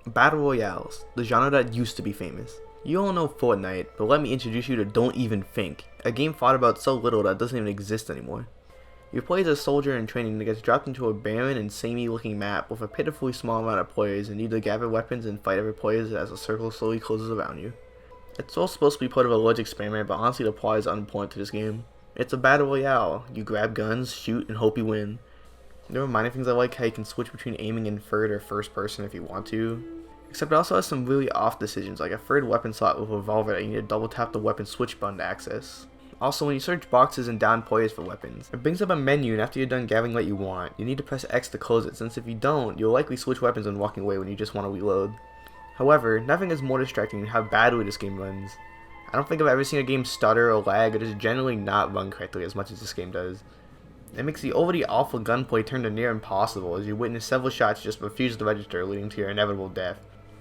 Battle Royales, the genre that used to be famous. You all know Fortnite, but let me introduce you to Don't Even Think, a game fought about so little that doesn't even exist anymore. You play as a soldier in training that gets dropped into a barren and samey looking map with a pitifully small amount of players and need to gather weapons and fight other players as a circle slowly closes around you. It's all supposed to be part of a large experiment, but honestly the plot is unimportant to this game. It's a battle royale. You grab guns, shoot, and hope you win. There are minor things I like how you can switch between aiming in third or first person if you want to. Except it also has some really off decisions, like a third weapon slot with a revolver that you need to double tap the weapon switch button to access. Also, when you search boxes and down players for weapons, it brings up a menu, and after you're done gathering what you want, you need to press X to close it, since if you don't, you'll likely switch weapons when walking away when you just want to reload. However, nothing is more distracting than how badly this game runs. I don't think I've ever seen a game stutter or lag or just generally not run correctly as much as this game does. It makes the already awful gunplay turn to near impossible as you witness several shots just refuse to register, leading to your inevitable death.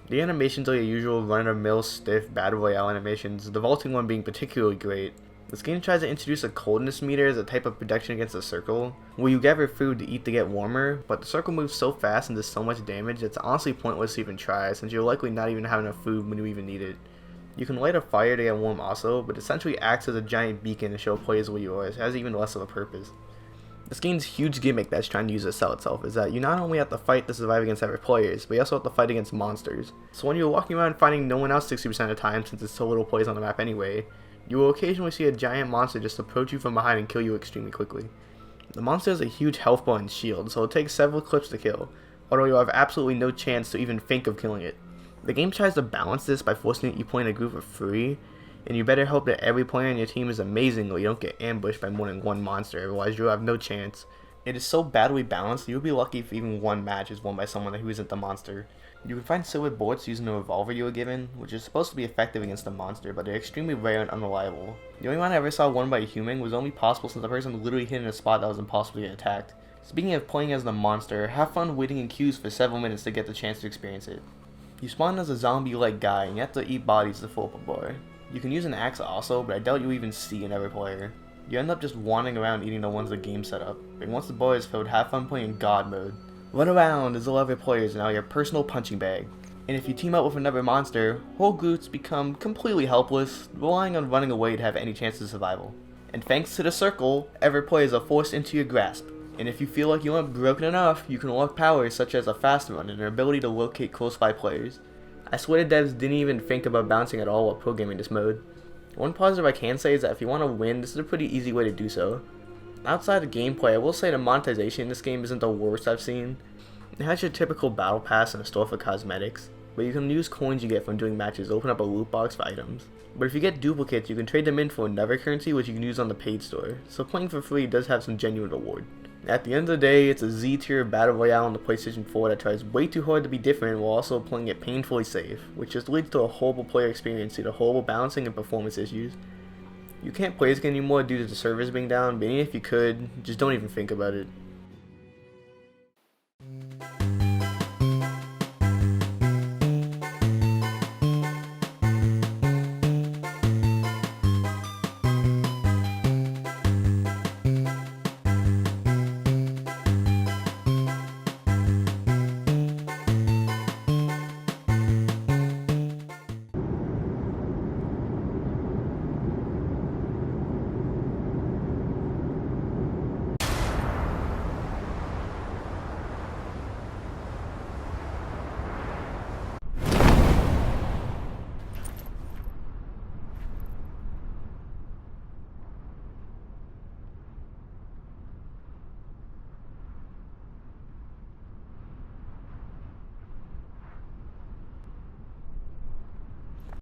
The animations are your usual run-of-the-mill stiff battle royale animations, the vaulting one being particularly great. This game tries to introduce a coldness meter as a type of protection against the circle, where you gather food to eat to get warmer, but the circle moves so fast and does so much damage it's honestly pointless to even try, since you'll likely not even have enough food when you even need it. You can light a fire to get warm also, but essentially acts as a giant beacon to show players where you are, so it has even less of a purpose. This game's huge gimmick that's trying to use to sell itself is that you not only have to fight to survive against other players, but you also have to fight against monsters. So when you're walking around fighting no one else 60% of the time, since there's so little players on the map anyway, you will occasionally see a giant monster just approach you from behind and kill you extremely quickly. The monster has a huge health bar and shield, so it takes several clips to kill, although you'll have absolutely no chance to even think of killing it. The game tries to balance this by forcing you play in a group of 3, and you better hope that every player on your team is amazing or you don't get ambushed by more than one monster, otherwise you'll have no chance. It is so badly balanced that you'll be lucky if even one match is won by someone who isn't the monster. You can find silver bullets using the revolver you were given, which is supposed to be effective against the monster, but they're extremely rare and unreliable. The only one I ever saw won by a human was only possible since the person literally hit in a spot that was impossible to get attacked. Speaking of playing as the monster, have fun waiting in queues for several minutes to get the chance to experience it. You spawn as a zombie-like guy and you have to eat bodies to fill up a bar. You can use an axe also, but I doubt you even see another player. You end up just wandering around eating the ones the game set up, and once the bar is filled, have fun playing God mode. Run around as 11 players and now your personal punching bag. And if you team up with another monster, whole groups become completely helpless, relying on running away to have any chance of survival. And thanks to the circle, every players are forced into your grasp. And if you feel like you aren't broken enough, you can unlock powers such as a fast run and an ability to locate close by players. I swear the devs didn't even think about bouncing at all while programming this mode. One positive I can say is that if you want to win, this is a pretty easy way to do so. Outside of gameplay, I will say the monetization in this game isn't the worst I've seen. It has your typical battle pass and a store for cosmetics, but you can use coins you get from doing matches to open up a loot box for items. But if you get duplicates, you can trade them in for another currency which you can use on the paid store, so playing for free does have some genuine reward. At the end of the day, it's a Z-tier battle royale on the PlayStation 4 that tries way too hard to be different while also playing it painfully safe, which just leads to a horrible player experience due to horrible balancing and performance issues. You can't play this game anymore due to the servers being down, but even if you could, just don't even think about it.